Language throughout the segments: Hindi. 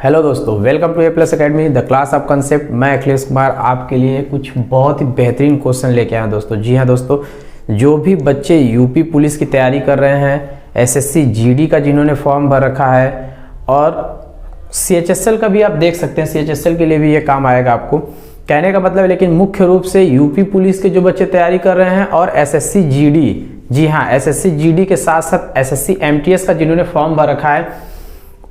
हेलो दोस्तों, welcome to A plus academy the class of concept. मैं अखिलेश कुमार आपके लिए कुछ बहुत ही बेहतरीन क्वेश्चन लेके आया दोस्तों। जी हाँ दोस्तों, जो भी बच्चे यूपी पुलिस की तैयारी कर रहे हैं, एसएससी जीडी का जिन्होंने फॉर्म भर रखा है और सीएचएसएल का भी आप देख सकते हैं, सीएचएसएल के लिए भी ये काम आएगा आपको, कहने का मतलब है। लेकिन मुख्य रूप से यूपी पुलिस के जो बच्चे तैयारी कर रहे हैं और एसएससी जीडी, जी हाँ एसएससी जीडी के साथ साथ एसएससी एमटीएस का जिन्होंने फॉर्म भर रखा है,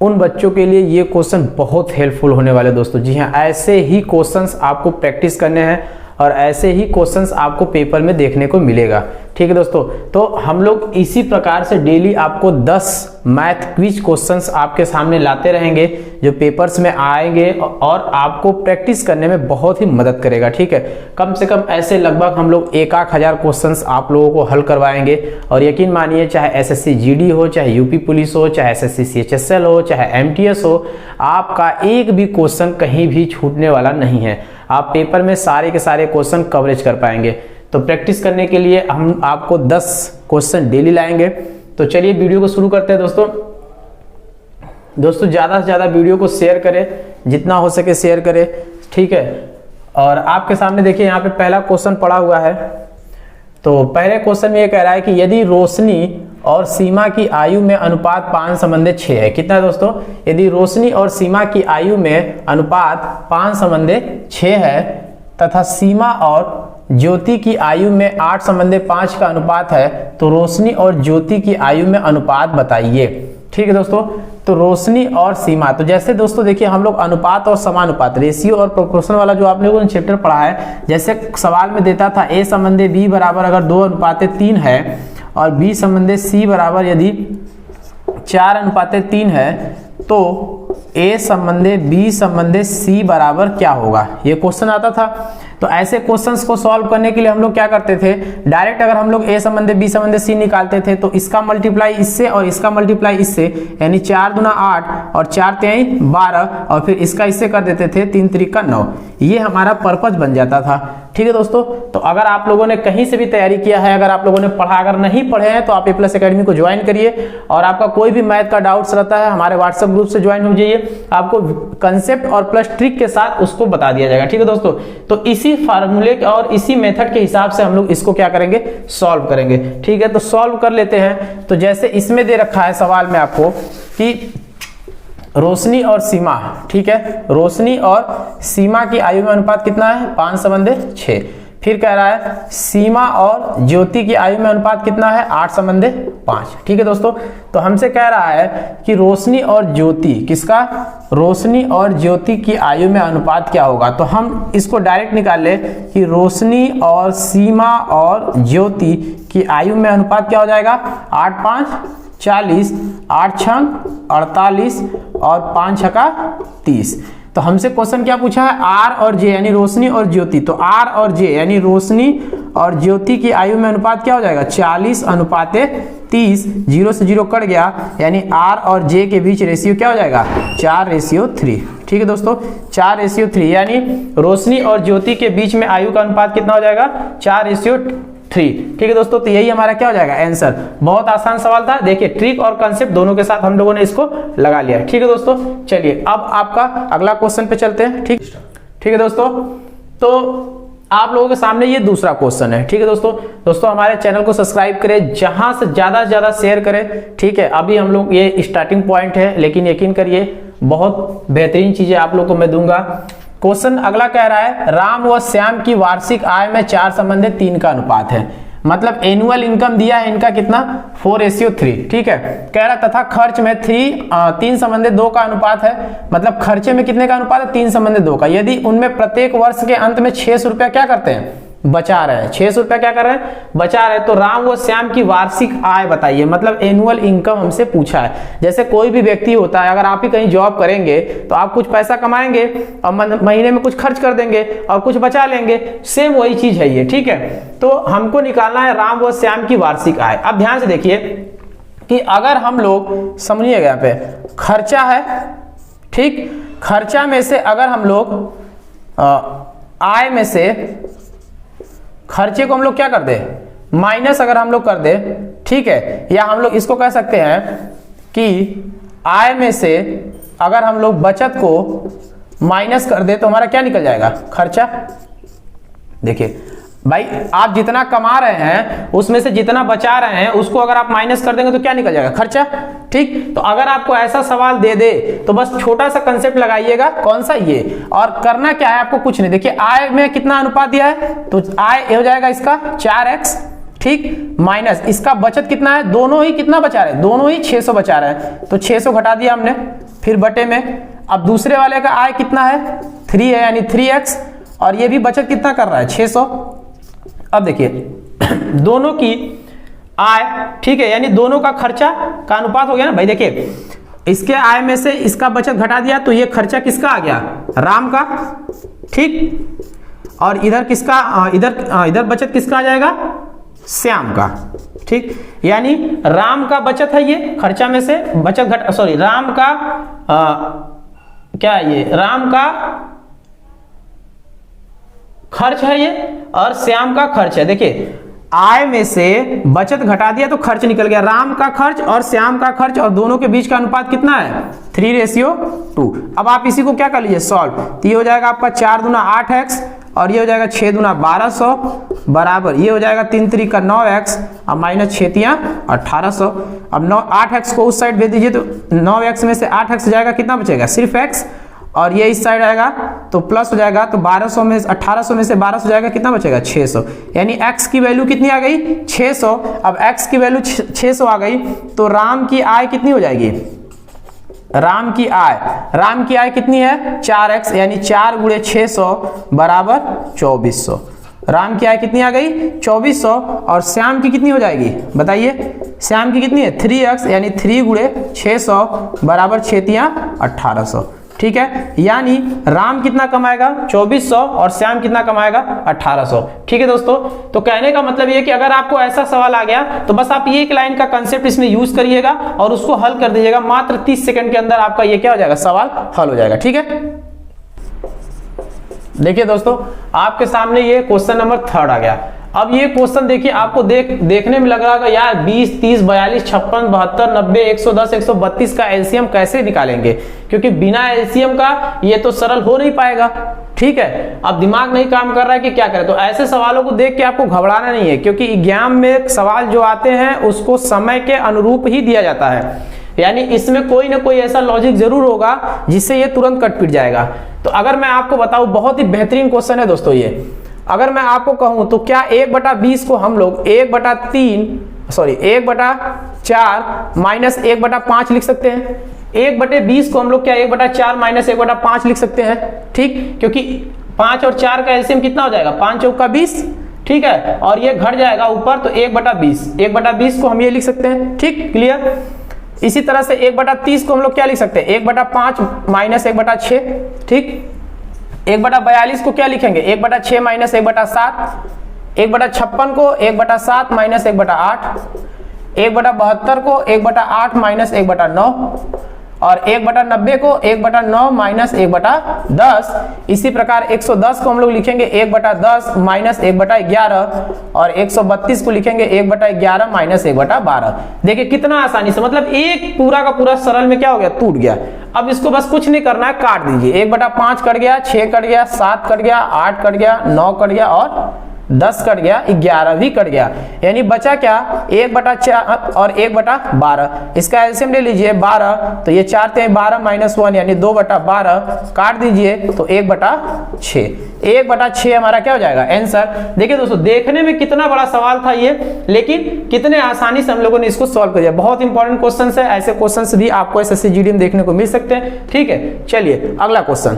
उन बच्चों के लिए ये क्वेश्चन बहुत हेल्पफुल होने वाले दोस्तों। जी हाँ, ऐसे ही क्वेश्चंस आपको प्रैक्टिस करने हैं और ऐसे ही क्वेश्चंस आपको पेपर में देखने को मिलेगा। ठीक है दोस्तों, तो हम लोग इसी प्रकार से डेली आपको 10 मैथ क्विज क्वेश्चंस आपके सामने लाते रहेंगे जो पेपर्स में आएंगे और आपको प्रैक्टिस करने में बहुत ही मदद करेगा। ठीक है, कम से कम ऐसे लगभग हम लोग 1,000 क्वेश्चंस आप लोगों को हल करवाएंगे और यकीन मानिए, चाहे एसएससी जीडी हो, चाहे यूपी पुलिस हो, चाहे एसएससी सीएचएसएल हो, चाहे एमटीएस हो, आपका एक भी क्वेश्चन कहीं भी छूटने वाला नहीं है। आप पेपर में सारे के सारे क्वेश्चन कवरेज कर पाएंगे। तो प्रैक्टिस करने के लिए हम आपको 10 क्वेश्चन डेली लाएंगे। तो चलिए वीडियो को शुरू करते हैं दोस्तों। ज़्यादा से ज़्यादा वीडियो को शेयर करें, जितना हो सके शेयर करें। ठीक है, और आपके सामने देखिए यहाँ पे पहला क्वेश्चन पड़ा हुआ है। तो पहले क्वेश्चन में ये कह रहा है कि यदि रोशनी और सीमा की आयु में अनुपात 5:6 है। कितना है दोस्तों? यदि रोशनी और सीमा की आयु में अनुपात 5:6 है तथा सीमा और ज्योति की आयु में 8:5 का अनुपात है, तो रोशनी और ज्योति की आयु में अनुपात बताइए। ठीक है दोस्तों, तो रोशनी और सीमा, तो जैसे दोस्तों देखिए हम लोग अनुपात और समानुपात, रेशियो और प्रोपोर्शन वाला जो आप लोगों ने चैप्टर पढ़ा है, जैसे सवाल में देता था A संबंधे B बराबर अगर 2:3 है और B संबंधे C बराबर यदि 4:3 है, तो A संबंधे B संबंधे C बराबर क्या होगा, ये क्वेश्चन आता था। तो ऐसे क्वेश्चंस को सॉल्व करने के लिए हम लोग क्या करते थे, डायरेक्ट अगर हम लोग A संबंधे B संबंधे C निकालते थे तो इसका मल्टीप्लाई इससे और इसका मल्टीप्लाई इससे, यानी 4 दूना 8 और 4 तिहाई 12 और फिर इसका इससे कर देते थे 3 त्रिका 9। ये हमारा पर्पज बन जाता था। ठीक है दोस्तों, तो अगर आप लोगों ने कहीं से भी तैयारी किया है, अगर आप लोगों ने पढ़ा, अगर नहीं पढ़े हैं तो आप ए प्लस अकेडमी को ज्वाइन करिए और आपका कोई भी मैथ का डाउट्स रहता है हमारे व्हाट्सएप ग्रुप से ज्वाइन हो जाइए। आपको कंसेप्ट और प्लस ट्रिक के साथ उसको बता दिया जाएगा। ठीक है दोस्तों, तो इसी फार्मूले और इसी मेथड के हिसाब से हम लोग इसको क्या करेंगे, सॉल्व करेंगे। ठीक है, तो सॉल्व कर लेते हैं। तो जैसे इसमें दे रखा है सवाल में आपको कि रोशनी और सीमा, ठीक है, रोशनी और सीमा की आयु में अनुपात कितना है, 5:6। फिर कह रहा है सीमा और ज्योति की आयु में अनुपात कितना है, 8:5। ठीक है दोस्तों, तो हमसे कह रहा है कि रोशनी और ज्योति, किसका, रोशनी और ज्योति की आयु में अनुपात क्या होगा। तो हम इसको डायरेक्ट निकाल ले कि रोशनी और सीमा और ज्योति की आयु में अनुपात क्या हो जाएगा, 8×5 = 40, 8×6 = 48 और 5×6 = 30। तो हमसे क्वेश्चन क्या पूछा है, आर और जे यानी रोशनी और ज्योति। तो आर और जे यानी रोशनी और ज्योति की आयु में अनुपात क्या हो जाएगा, 40:30। 0 से 0 कट गया, यानी आर और जे के बीच रेशियो क्या हो जाएगा, 4:3। ठीक है दोस्तों, 4:3, यानी रोशनी और ज्योति के बीच में आयु का अनुपात कितना हो जाएगा, 4:3। ठीक है दोस्तों, तो यही हमारा क्या हो जाएगा, आंसर। बहुत आसान सवाल था। देखिए ट्रिक और कंसेप्ट दोनों के साथ हम लोगों ने इसको लगा लिया। ठीक है दोस्तों, चलिए अब आपका अगला क्वेश्चन पे चलते हैं। ठीक है दोस्तों, तो आप लोगों के सामने ये दूसरा क्वेश्चन है। ठीक है दोस्तों हमारे चैनल को सब्सक्राइब करें, जहां से ज्यादा से ज्यादा शेयर करें। ठीक है, अभी हम लोग ये स्टार्टिंग पॉइंट है, लेकिन यकीन करिए बहुत बेहतरीन चीजें आप लोग को मैं दूंगा। क्वेश्चन अगला कह रहा है राम व श्याम की वार्षिक आय में 4:3 का अनुपात है। मतलब एनुअल इनकम दिया है इनका कितना, 4:3। ठीक है, कह रहा तथा खर्च में 3:2 का अनुपात है। मतलब खर्चे में कितने का अनुपात है, 3:2 का। यदि उनमें प्रत्येक वर्ष के अंत में 600 रुपया क्या करते हैं, बचा रहे हैं, 600 रुपया क्या कर रहे हैं, बचा रहे हैं। तो राम व श्याम की वार्षिक आय बताइए। मतलब एनुअल इनकम हमसे पूछा है। जैसे कोई भी व्यक्ति होता है, अगर आप ही कहीं जॉब करेंगे तो आप कुछ पैसा कमाएंगे और महीने में कुछ खर्च कर देंगे और कुछ बचा लेंगे, सेम वही चीज है ये। ठीक है, तो हमको निकालना है राम व श्याम की वार्षिक आय। अब ध्यान से देखिए कि अगर हम लोग, समझिएगा यहाँ पे खर्चा है, ठीक, खर्चा में से अगर हम लोग आय में से खर्चे को हम लोग क्या कर दे, माइनस अगर हम लोग कर दे, ठीक है, या हम लोग इसको कह सकते हैं कि आय में से अगर हम लोग बचत को माइनस कर दे तो हमारा क्या निकल जाएगा, खर्चा। देखिए भाई आप जितना कमा रहे हैं उसमें से जितना बचा रहे हैं उसको अगर आप माइनस कर देंगे तो क्या निकल जाएगा, खर्चा। ठीक, तो अगर आपको ऐसा सवाल दे दे तो बस छोटा सा कंसेप्ट लगाइएगा, कौन सा, ये, और करना क्या है आपको, कुछ नहीं। देखिए आय में कितना अनुपात दिया है, तो आय हो जाएगा इसका 4x, ठीक, माइनस इसका बचत कितना है, दोनों ही कितना बचा रहे हैं, दोनों ही 600 बचा रहे हैं, तो 600 घटा दिया हमने, फिर बटे में। अब दूसरे वाले का आय कितना है, 3 है, यानी 3x, और ये भी बचत कितना कर रहा है, 600। अब देखिए दोनों की आय, ठीक है, यानी दोनों का खर्चा का अनुपात हो गया ना भाई। देखिए इसके आय में से इसका बचत घटा दिया तो ये खर्चा किसका आ गया, राम का, ठीक, और इधर किसका, इधर बचत किसका आ जाएगा, श्याम का, ठीक, यानी राम का बचत है ये, खर्चा में से बचत घट, सॉरी राम का क्या है ये, राम का खर्च है ये, और श्याम का खर्च है। देखिए आय में से बचत घटा दिया तो खर्च निकल गया, राम का खर्च और श्याम का खर्च, और दोनों के बीच का अनुपात कितना है, 3:2। अब आप इसी को क्या कर लीजिए, सॉल्व, तो ये हो जाएगा आपका 4 दूना 8x, और ये हो जाएगा 6 दूना 1200 बराबर, ये हो जाएगा 3 3 का 9x, और माइनस 6 3 1800। अब 8x को उस साइड भेज दीजिए तो 9x में से 8x जाएगा, कितना बचेगा, सिर्फ x, और ये इस साइड आएगा तो प्लस हो जाएगा, तो 1200 में 1800 में से 1200 जाएगा, कितना बचेगा, 600, यानी x की वैल्यू कितनी आ गई, 600। अब x की वैल्यू 600 आ गई तो राम की आय कितनी हो जाएगी, राम की आय कितनी है, 4x, यानी 4 गुणे 600 बराबर 2400। राम की आय कितनी आ गई, 2400, और श्याम की कितनी हो जाएगी, बताइए, श्याम की कितनी है, 3x, यानी 3 गुणे 600 बराबर 6 3 1800। ठीक है, यानी राम कितना कमाएगा, 2400, और श्याम कितना कमाएगा, 1800। ठीक है दोस्तों, तो कहने का मतलब ये कि अगर आपको ऐसा सवाल आ गया तो बस आप ये एक लाइन का कंसेप्ट इसमें यूज करिएगा और उसको हल कर दीजिएगा, मात्र 30 सेकंड के अंदर आपका ये क्या हो जाएगा, सवाल हल हो जाएगा। ठीक है, देखिए दोस्तों आपके सामने ये क्वेश्चन नंबर 3 आ गया। अब ये क्वेश्चन देखिए आपको देखने में लग रहा है यार 20, 30, 42, 56, 72, 90, 110, 132 का एलसीएम कैसे निकालेंगे, क्योंकि बिना एलसीएम का ये तो सरल हो नहीं पाएगा। ठीक है, अब दिमाग नहीं काम कर रहा है कि क्या करें, तो ऐसे सवालों को देख के आपको घबराना नहीं है, क्योंकि एग्जाम में सवाल जो आते हैं उसको समय के अनुरूप ही दिया जाता है, यानी इसमें कोई ना कोई ऐसा लॉजिक जरूर होगा जिससे ये तुरंत कट पिट जाएगा। तो अगर मैं आपको बताऊं, बहुत ही बेहतरीन क्वेश्चन है दोस्तों ये। अगर मैं आपको कहूं तो क्या 1/20 को हम लोग 1/4 माइनस 1/5 लिख सकते हैं? 1/20 को हम लोग क्या 1/4 माइनस 1/5 लिख सकते हैं? ठीक, क्योंकि 5 और 4 का एलसीएम कितना हो जाएगा, 5 चौका 20। ठीक है, और ये घट जाएगा ऊपर तो 1/20 को हम ये लिख सकते हैं। ठीक, क्लियर। इसी तरह से 1/30 को हम लोग क्या लिख सकते हैं, 1/5 माइनस 1/6। ठीक, 1/42 को क्या लिखेंगे, 1/6 माइनस 1/7। 1/56 को 1/7 माइनस 1/8। 1/72 को 1/8 माइनस 1/9, और 1/90 को 1/9 माइनस 1/10। इसी प्रकार 110 को हम लोग लिखेंगे 1/10 माइनस 1/11, और 132 को लिखेंगे 1/11 माइनस 1/12। देखिए कितना आसानी से, मतलब एक पूरा का पूरा सरल में क्या हो गया, टूट गया। अब इसको बस कुछ नहीं करना है, काट दीजिए। 1/5 कट गया, 6 कट गया, 7 कट गया, 8 कट गया, 9 कट गया, और 10 कट गया, 11 भी कट गया, यानी बचा क्या, 1/4 और 1/12। इसका एलसीएम ले लीजिए 12, तो ये 4 × 12 माइनस 1 यानी 2/12, काट दीजिए तो 1/6। 1/6 हमारा क्या हो जाएगा, आंसर। देखिए दोस्तों देखने में कितना बड़ा सवाल था ये, लेकिन कितने आसानी से हम लोगों ने इसको सॉल्व कर दिया। बहुत इंपॉर्टेंट क्वेश्चन है, ऐसे क्वेश्चन भी आपको एसएससी जीडी में देखने को मिल सकते हैं। ठीक है, चलिए अगला क्वेश्चन।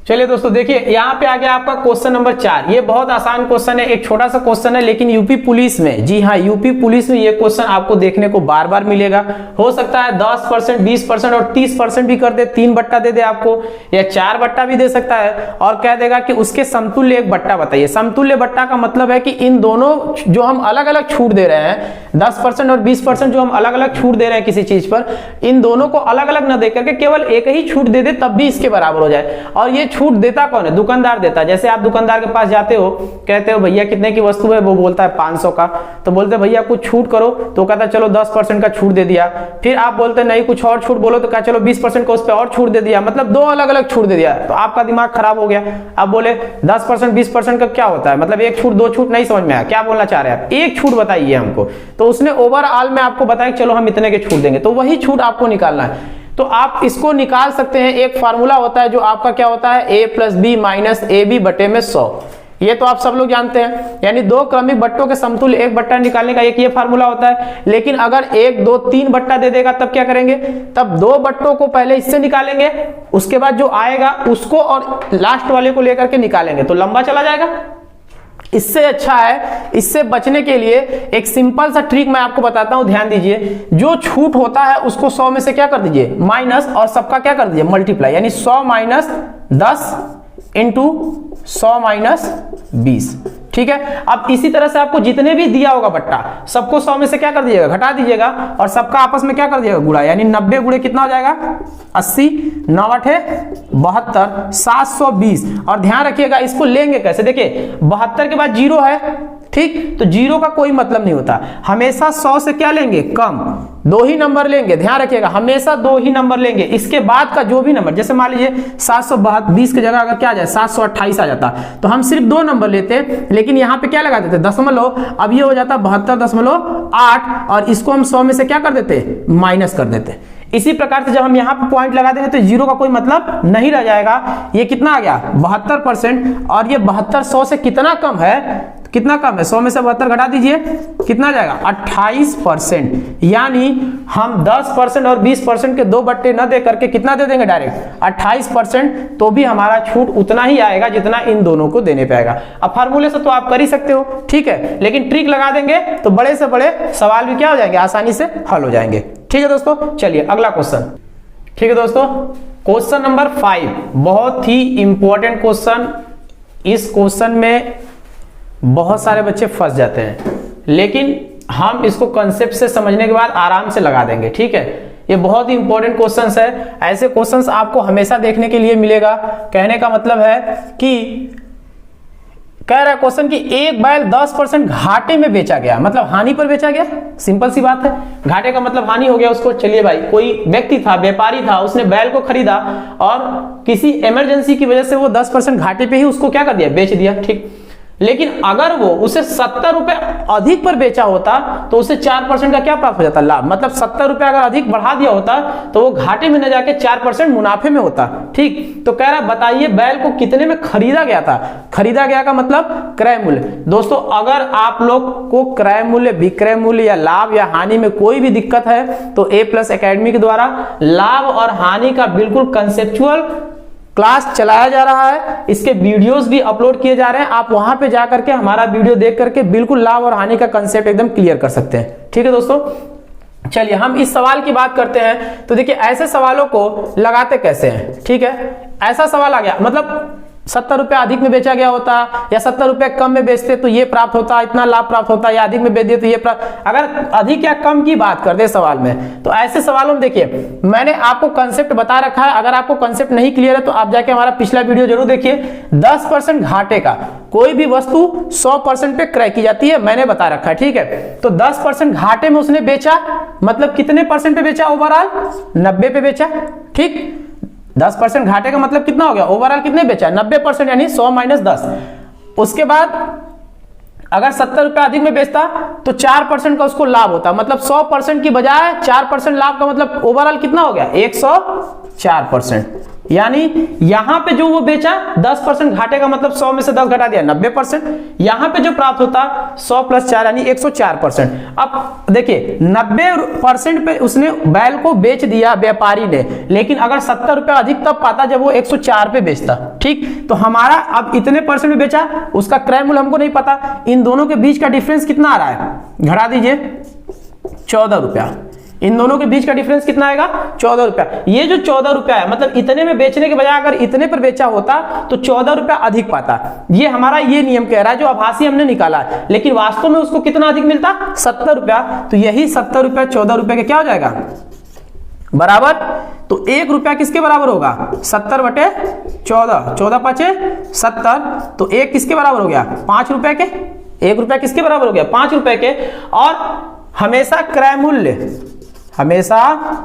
चलिए दोस्तों देखिए यहाँ पे आ गया आपका क्वेश्चन नंबर 4। ये बहुत आसान क्वेश्चन है, एक छोटा सा क्वेश्चन है, लेकिन यूपी पुलिस में, जी हाँ यूपी पुलिस में ये क्वेश्चन आपको देखने को बार बार मिलेगा। हो सकता है 10%, 20% और 30% भी कर दे, 3 बट्टा दे दे आपको, या 4 बट्टा भी दे सकता है, और कह देगा कि उसके समतुल्य एक बट्टा बताइए। समतुल्य बट्टा का मतलब है कि इन दोनों जो हम अलग अलग छूट दे रहे हैं, 10% और 20% जो हम अलग अलग छूट दे रहे हैं किसी चीज पर, इन दोनों को अलग अलग न दे करके केवल एक ही छूट दे दे, तब भी इसके बराबर हो जाए। और ये छूट देता कौन है? दुकानदार देता है। जैसे आप दुकानदार के पास जाते हो, कहते हो भैया कितने की वस्तु है, वो बोलता है 500 का, तो बोलते भैया कुछ छूट करो, तो कहता चलो 10% का छूट दे दिया। फिर आप बोलते नहीं कुछ और छूट बोलो, तो कहा चलो 20% का उस पर और छूट दे दिया, मतलब दो अलग अलग छूट दे दिया। तो आपका दिमाग खराब हो गया। अब बोले 10% 20% का क्या होता है, मतलब एक छूट दो छूट, नहीं समझ में आया क्या बोलना चाह रहे हैं आप, एक छूट बताइए हमको। तो उसने ओवरऑल में आपको बताया चलो हम इतने के छूट देंगे, तो वही छूट आपको निकालना है। तो आप इसको निकाल सकते हैं। एक फार्मूला होता है जो आपका क्या होता है, a + b - ab बटे में 100। ये तो आप सब लोग जानते हैं, यानी दो क्रमिक बट्टों के समतुल्य एक बट्टा निकालने का एक ये फार्मूला होता है। लेकिन अगर 1 2 3 बट्टा दे देगा तब क्या करेंगे, तब दो बट्टों को पहले इससे निकालेंगे, उसके बाद जो आएगा उसको और लास्ट वाले को लेकर के निकालेंगे, तो लंबा चला जाएगा। इससे अच्छा है, इससे बचने के लिए एक सिंपल सा ट्रिक मैं आपको बताता हूं, ध्यान दीजिए। जो छूट होता है उसको 100 में से क्या कर दीजिए, माइनस, और सबका क्या कर दीजिए, मल्टीप्लाई, यानी 100 - 10 इंटू 100 - 20। ठीक है। अब इसी तरह से आपको जितने भी दिया होगा बट्टा, सबको 100 में से क्या कर दीजिएगा, घटा दीजिएगा, और सबका आपस में क्या कर दीजिएगा, गुणा, यानी 90 गुणे कितना हो जाएगा, 80, 9 8 72, 720। और ध्यान रखिएगा इसको लेंगे कैसे, देखिए 72 के बाद 0 है, ठीक, तो 0 का कोई मतलब नहीं होता, हमेशा 100 से क्या लेंगे, कम, दो ही नंबर लेंगे, ध्यान रखिएगा हमेशा दो ही नंबर लेंगे। इसके बाद का जो भी नंबर, जैसे मान लीजिए 720 की जगह अगर क्या आ जाए 728 आ जाता, तो हम सिर्फ दो नंबर लेते, लेकिन यहाँ पे क्या लगा देते, दशमलव, अब ये हो जाता 72.8, और इसको हम 100 में से क्या कर देते, माइनस कर देते। इसी प्रकार से जब हम यहाँ पे पॉइंट लगा देंगे तो 0 का कोई मतलब नहीं रह जाएगा। ये कितना आ गया, 72%, और ये 72 100 से कितना कम है, कितना कम है, 100 में से 72 घटा दीजिए, कितना जाएगा, 28%। यानी हम 10% और 20% के दो बट्टे न दे करके कितना दे देंगे, डायरेक्ट 28%, तो भी हमारा छूट उतना ही आएगा जितना इन दोनों को देने पे आएगा। अब फार्मूले से तो आप कर ही सकते हो, ठीक है, लेकिन ट्रिक लगा देंगे तो बड़े से बड़े सवाल भी क्या हो जाएंगे, आसानी से हल हो जाएंगे। ठीक है दोस्तों, चलिए अगला क्वेश्चन। ठीक है दोस्तों, क्वेश्चन नंबर 5 बहुत ही इंपॉर्टेंट क्वेश्चन। इस क्वेश्चन में बहुत सारे बच्चे फंस जाते हैं, लेकिन हम इसको कंसेप्ट से समझने के बाद आराम से लगा देंगे। ठीक है, ये बहुत ही इंपॉर्टेंट क्वेश्चंस है। ऐसे क्वेश्चंस आपको हमेशा देखने के लिए मिलेगा। कहने का मतलब है कि कह रहा है क्वेश्चन कि एक बैल 10% घाटे में बेचा गया, मतलब हानि पर बेचा गया। सिंपल सी बात है, घाटे का मतलब हानि हो गया उसको। चलिए भाई, कोई व्यक्ति था, व्यापारी था, उसने बैल को खरीदा और किसी इमरजेंसी की वजह से वो 10% घाटे पे ही उसको क्या कर दिया, बेच दिया। ठीक, लेकिन अगर वो उसे 70 रुपए अधिक पर बेचा होता तो उसे 4% का क्या प्राप्त हो जाता, लाभ। मतलब 70 रुपए अगर अधिक बढ़ा दिया होता तो वो घाटे में न जाके 4% मुनाफे में होता। ठीक, तो कह रहा बताइए बैल को कितने में खरीदा गया था। खरीदा गया का मतलब क्रय मूल्य। दोस्तों, अगर आप लोग को क्रय मूल्य, विक्रय मूल्य या लाभ या हानि में कोई भी दिक्कत है तो A+ एकेडमी के द्वारा लाभ और हानि का बिल्कुल कंसेप्चुअल क्लास चलाया जा रहा है। इसके वीडियोस भी अपलोड किए जा रहे हैं, आप वहां पे जाकर के हमारा वीडियो देख करके बिल्कुल लाभ और हानि का कंसेप्ट एकदम क्लियर कर सकते हैं। ठीक है दोस्तों, चलिए हम इस सवाल की बात करते हैं। तो देखिए ऐसे सवालों को लगाते कैसे हैं। ठीक है, ऐसा सवाल आ गया, मतलब 70 रुपए अधिक में बेचा गया होता या 70 रुपए कम में बेचते तो ये प्राप्त होता, इतना लाभ प्राप्त होता, या अधिक में बेच दिए तो ये प्राप्त। अगर अधिक या कम की बात करते सवाल में, तो ऐसे सवालों में देखिए मैंने आपको कंसेप्ट बता रखा है। अगर आपको कंसेप्ट नहीं क्लियर है तो आप जाके हमारा पिछला वीडियो जरूर देखिए। 10% घाटे का, कोई भी वस्तु 100% पे क्रय की जाती है, मैंने बता रखा है। ठीक है, तो 10% घाटे में उसने बेचा, मतलब कितने परसेंट पे बेचा, ओवरऑल 90 पे बेचा। ठीक, 10% घाटे का मतलब कितना हो गया, ओवरऑल कितने बेचा, 90%, यानी 100 - 10। उसके बाद अगर 70 रुपए अधिक में बेचता तो 4% का उसको लाभ होता, मतलब 100% की बजाय 4% लाभ का मतलब ओवरऑल कितना हो गया, 104%। यानी यहां पे जो वो बेचा 10% घाटे का मतलब 100 में से 10 घटा दिया 90%। यहां पे जो प्राप्त होता 100 + 4 यानी 104%। अब देखिए 90% पे उसने बैल को बेच दिया व्यापारी ने, लेकिन अगर 70 रुपए अधिक तब पाता जब वो 104 पे बेचता। ठीक, तो हमारा अब इतने परसेंट में बेचा, उसका क्रय मूल्य हमको नहीं पता, इन दोनों के बीच का डिफरेंस कितना आ रहा है, घटा दीजिए 14 रुपया। इन दोनों के बीच का डिफरेंस कितना आएगा, 14 रुपया। ये जो 14 रुपया है, मतलब इतने में बेचने के बजाय अगर इतने पर बेचा होता तो 14 रुपया अधिक पाता। ये हमारा ये नियम कह रहा है, जो आभासी हमने निकाला है, लेकिन वास्तव में उसको कितना अधिक मिलता, 70 रुपया। तो यही 70 रुपया 14 रुपये का क्या हो जाएगा, बराबर, तो 1 रुपया किसके बराबर होगा 70/14, 14 पाँचे 70, तो 1 किसके बराबर हो गया 5 रुपए के, 1 रुपया किसके बराबर हो गया 5 रुपए के। और हमेशा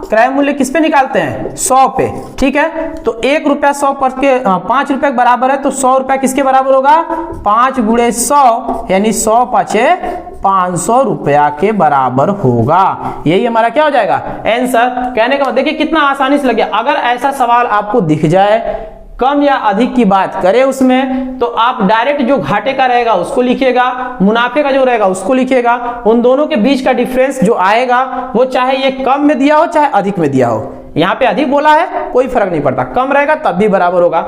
क्रय मूल्य किस पे निकालते हैं 100 पे, ठीक है। तो 1 रुपया 100 पर के 5 रुपए के बराबर है, तो 100 रुपया किसके बराबर होगा 5 गुणे 100 यानी 100 पाँचे 500 रुपया के बराबर होगा। यही हमारा क्या हो जाएगा आंसर। कहने का मतलब देखिए कितना आसानी से लग गया। अगर ऐसा सवाल आपको दिख जाए कम या अधिक की बात करें उसमें, तो आप डायरेक्ट जो घाटे का रहेगा उसको लिखिएगा, मुनाफे का जो रहेगा उसको लिखिएगा। उन दोनों के बीच का डिफरेंस जो आएगा वो चाहे ये कम में दिया हो चाहे अधिक में दिया हो, यहाँ पे अधिक बोला है कोई फर्क नहीं पड़ता, कम रहेगा तब भी बराबर होगा।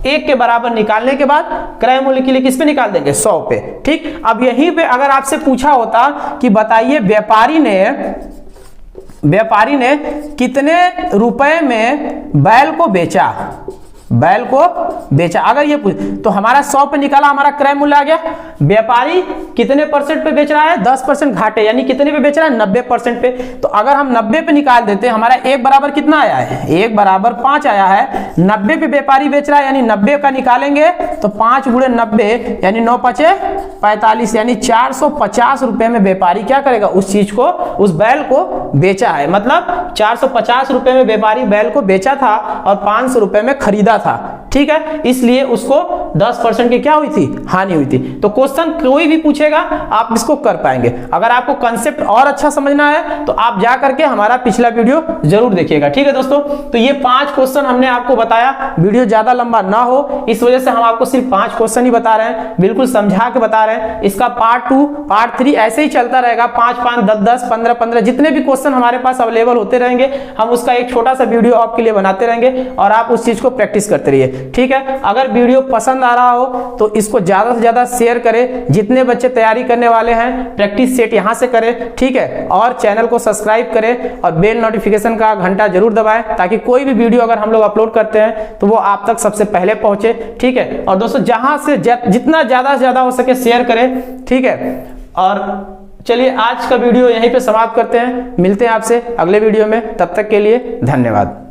1 के बराबर निकालने के बाद क्रय मूल्य के लिए किस पे निकाल देंगे 100 पे, ठीक। अब यहीं पे अगर आपसे पूछा होता कि बताइए व्यापारी ने कितने रुपए में बैल को बेचा, अगर ये पूछ तो हमारा 100 पे निकाला, हमारा क्रय मूल्य आ गया। व्यापारी कितने % पे बेच रहा है 10% घाटे, यानी कितने पे बेच रहा है 90% पे। तो अगर हम 90 पे निकाल देते, हमारा 1 बराबर कितना आया है 1 बराबर 5 आया है। 90 पे व्यापारी बेच रहा है यानी 90 का निकालेंगे तो 5 गुणे 90 यानी 9 पाँचे 45, यानी 450 रुपए में व्यापारी क्या करेगा उस चीज को, उस बैल को बेचा है। मतलब 450 रुपए में व्यापारी बैल को बेचा था और 500 रुपए में खरीदा था, ठीक है। इसलिए उसको 10% की क्या हुई थी हानि हुई थी। तो क्वेश्चन कोई भी पूछेगा आप इसको कर पाएंगे। अगर आपको कांसेप्ट और अच्छा समझना है तो आप जा करके हमारा पिछला वीडियो जरूर देखिएगा, ठीक है दोस्तों। तो ये 5 क्वेश्चन हमने आपको बताया, वीडियो ज्यादा लंबा ना हो इस वजह से हम आपको सिर्फ 5 क्वेश्चन ही बता रहे हैं, बिल्कुल समझा के बता रहे हैं। इसका पार्ट 2 पार्ट 3 ऐसे ही चलता रहेगा, 5 5 10 10 15 15 जितने भी क्वेश्चन हमारे पास अवेलेबल होते रहेंगे हम उसका एक छोटा सा वीडियो आपके लिए बनाते रहेंगे और आप उस चीज को प्रैक्टिस करते रहिए, ठीक है। अगर वीडियो पसंद आ रहा हो तो इसको ज्यादा से ज्यादा शेयर करें, जितने बच्चे तैयारी करने वाले हैं प्रैक्टिस सेट यहां से करें, ठीक है। और चैनल को सब्सक्राइब करें और बेल नोटिफिकेशन का घंटा जरूर दबाएं ताकि कोई भी वीडियो अगर हम लोग अपलोड करते हैं तो वो आप तक सबसे पहले पहुंचे, ठीक है। और दोस्तों जहां से जितना ज्यादा से ज्यादा हो सके शेयर करें, ठीक है। और चलिए आज का वीडियो यहीं पे समाप्त करते हैं, मिलते हैं आपसे अगले वीडियो में, तब तक के लिए धन्यवाद।